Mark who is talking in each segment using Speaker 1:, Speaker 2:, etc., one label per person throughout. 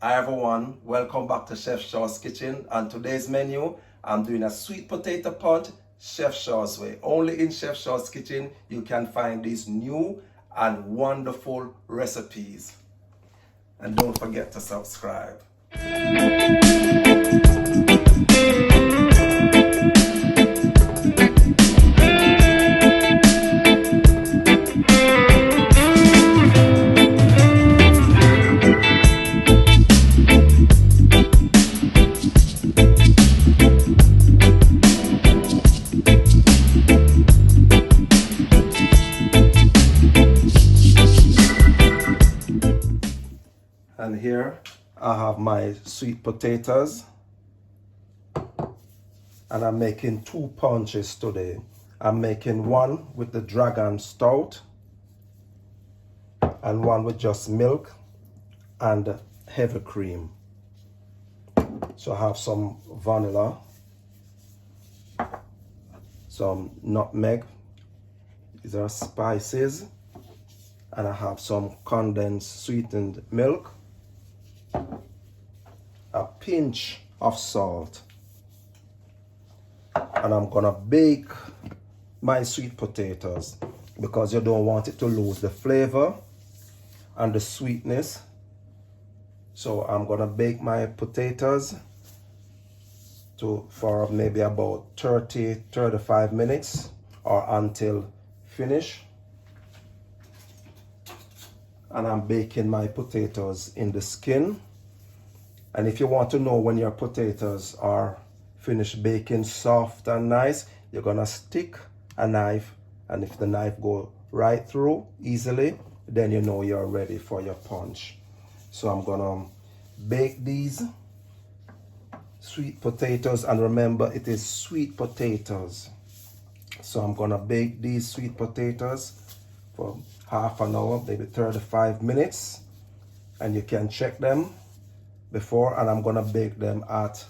Speaker 1: Hi everyone, welcome back to Chef Shaw's Kitchen. On today's menu, I'm doing a sweet potato punch Chef Shaw's way. Only in Chef Shaw's Kitchen you can find these new and wonderful recipes. And don't forget to subscribe. And here I have my sweet potatoes, and I'm making two punches today. I'm making one with the Dragon Stout and one with just milk and heavy cream. So I have some vanilla, some nutmeg, these are spices, and I have some condensed sweetened milk, a pinch of salt, and I'm gonna bake my sweet potatoes because you don't want it to lose the flavor and the sweetness. So I'm gonna bake my potatoes for maybe about 30-35 minutes or until finish. And I'm baking my potatoes in the skin. And if you want to know when your potatoes are finished baking soft and nice, you're gonna stick a knife, and if the knife go right through easily, then you know you're ready for your punch. So I'm gonna bake these sweet potatoes, and remember it is sweet potatoes. So I'm gonna bake these sweet potatoes for half an hour, maybe 35 minutes, and you can check them before. And I'm gonna bake them at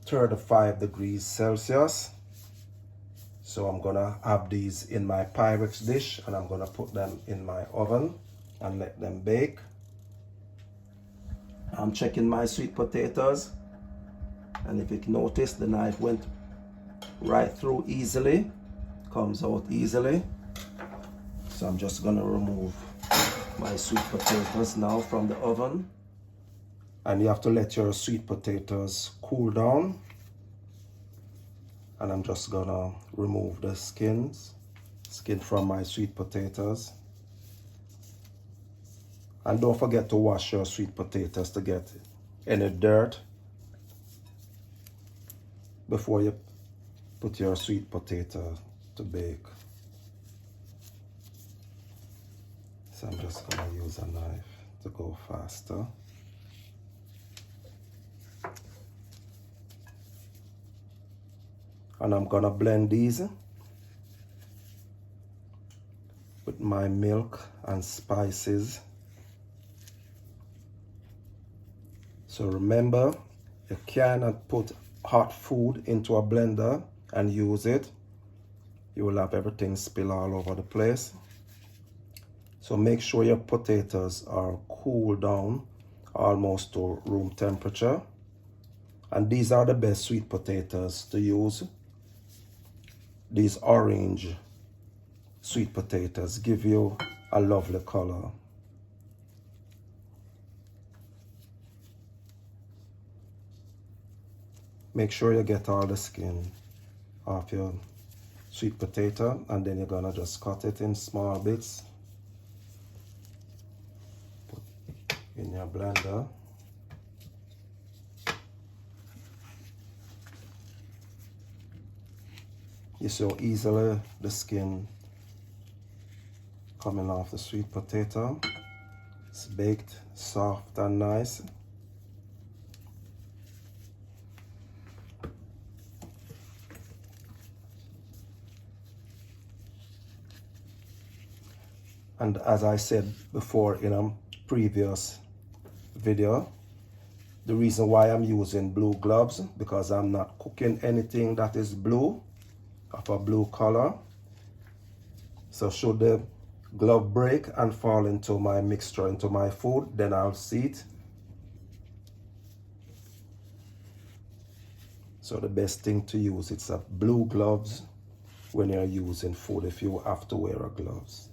Speaker 1: 35 degrees Celsius. So I'm gonna have these in my Pyrex dish, and I'm gonna put them in my oven and let them bake. I'm checking my sweet potatoes, and if you notice, the knife went right through easily, comes out easily. So I'm just gonna remove my sweet potatoes now from the oven. And you have to let your sweet potatoes cool down. And I'm just gonna remove the skin from my sweet potatoes. And don't forget to wash your sweet potatoes to get any dirt before you put your sweet potato to bake. So I'm just gonna use a knife to go faster. And I'm gonna blend these with my milk and spices. So remember, you cannot put hot food into a blender and use it. You will have everything spill all over the place. So make sure your potatoes are cooled down almost to room temperature. And these are the best sweet potatoes to use. These orange sweet potatoes give you a lovely color. Make sure you get all the skin off your sweet potato, and then you're gonna just cut it in small bits. Put in your blender. You see how easily the skin coming off the sweet potato. It's baked soft and nice. And as I said before in a previous video, the reason why I'm using blue gloves, because I'm not cooking anything that is blue, of a blue color. So should the glove break and fall into my mixture, into my food, then I'll see it So the best thing to use is a blue gloves when you're using food, if you have to wear a gloves.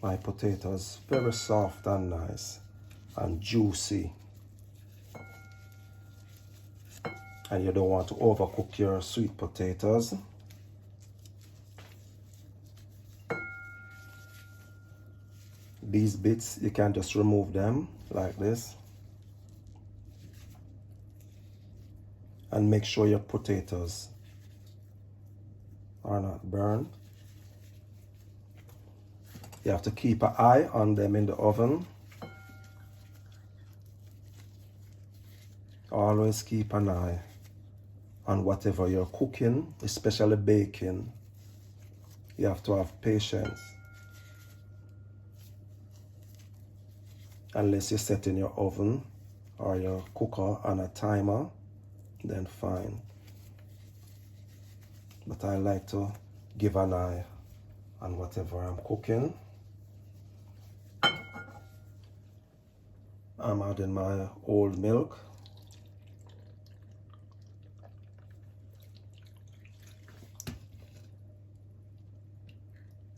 Speaker 1: My potatoes very soft and nice and juicy. And you don't want to overcook your sweet potatoes. These bits, you can just remove them like this. And make sure your potatoes are not burned. You have to keep an eye on them in the oven. Always keep an eye on whatever you're cooking, especially baking. You have to have patience. Unless you set in your oven or your cooker on a timer, then fine. But I like to give an eye on whatever I'm cooking. I'm adding my old milk.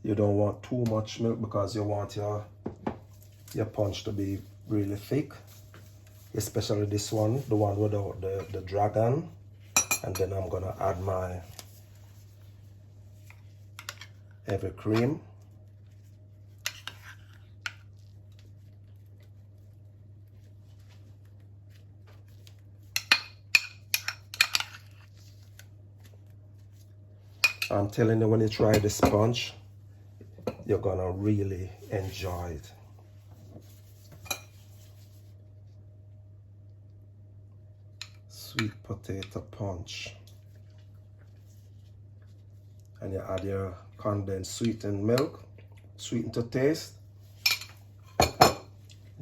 Speaker 1: You don't want too much milk because you want your punch to be really thick. Especially this one, the one without the dragon. And then I'm gonna add my heavy cream. I'm telling you, when you try the sponge, you're gonna really enjoy it. Sweet potato punch. And you add your condensed sweetened milk, sweetened to taste.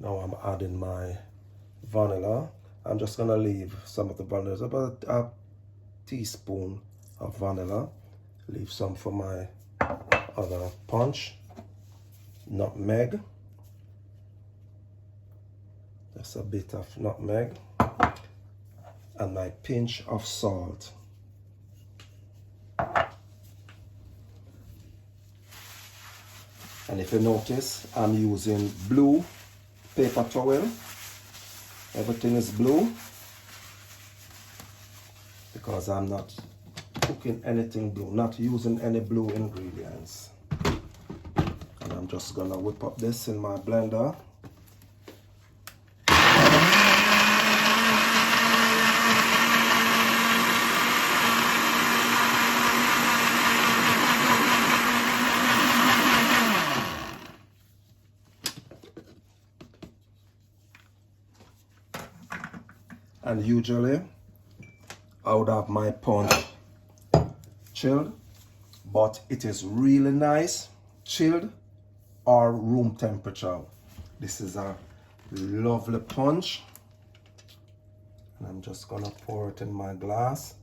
Speaker 1: Now I'm adding my vanilla. I'm just gonna leave some of the vanilla, about a teaspoon of vanilla. Leave some for my other punch. Nutmeg. Just a bit of nutmeg. And my pinch of salt. And if you notice, I'm using blue paper towel. Everything is blue because I'm not cooking anything blue, not using any blue ingredients. And I'm just gonna whip up this in my blender. And usually I would have my punch chilled, but it is really nice chilled or room temperature. This is a lovely punch, and I'm just gonna pour it in my glass.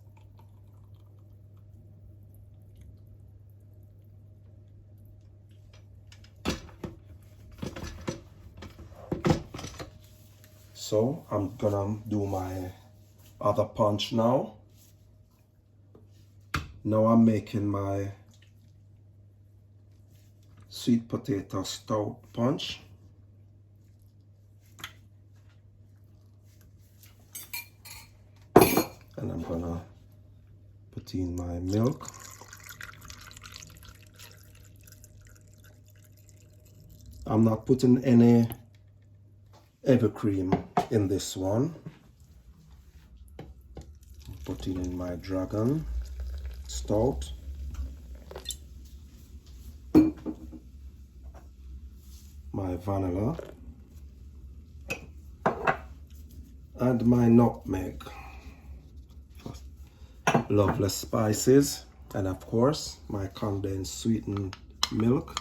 Speaker 1: So I'm gonna do my other punch now. Now I'm making my sweet potato stout punch. And I'm gonna put in my milk. I'm not putting any heavy cream in this one. I'm putting in my dragon stout. My vanilla. And my nutmeg. Lovely spices. And of course, my condensed sweetened milk.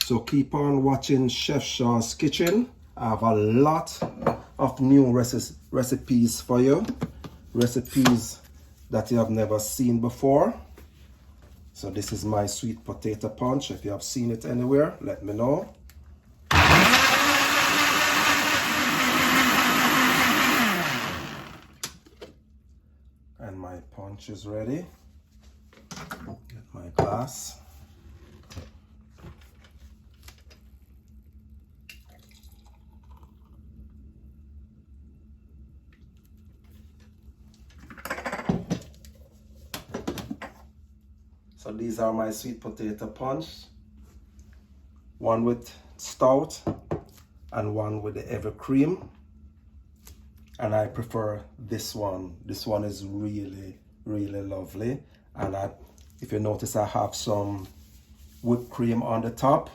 Speaker 1: So keep on watching Chef Shaw's Kitchen. I have a lot of new recipes for you. Recipes that you have never seen before. So this is my sweet potato punch. If you have seen it anywhere, let me know. And my punch is ready. Get my glass. So these are my sweet potato punch. One with stout and one with the heavy cream. And I prefer this one. This one is really, really lovely. And if you notice, I have some whipped cream on the top.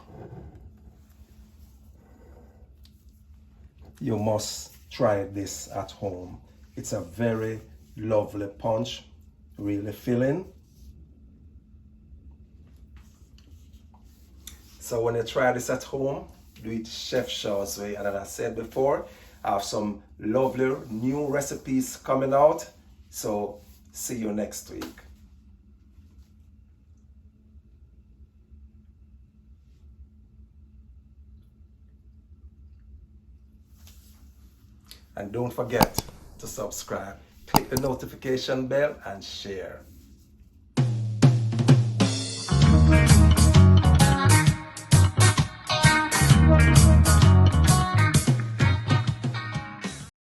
Speaker 1: You must try this at home. It's a very lovely punch, really filling. So when you try this at home, do it Chef Shaw's way. And as I said before, I have some lovely new recipes coming out. So see you next week. And don't forget to subscribe, click the notification bell and share.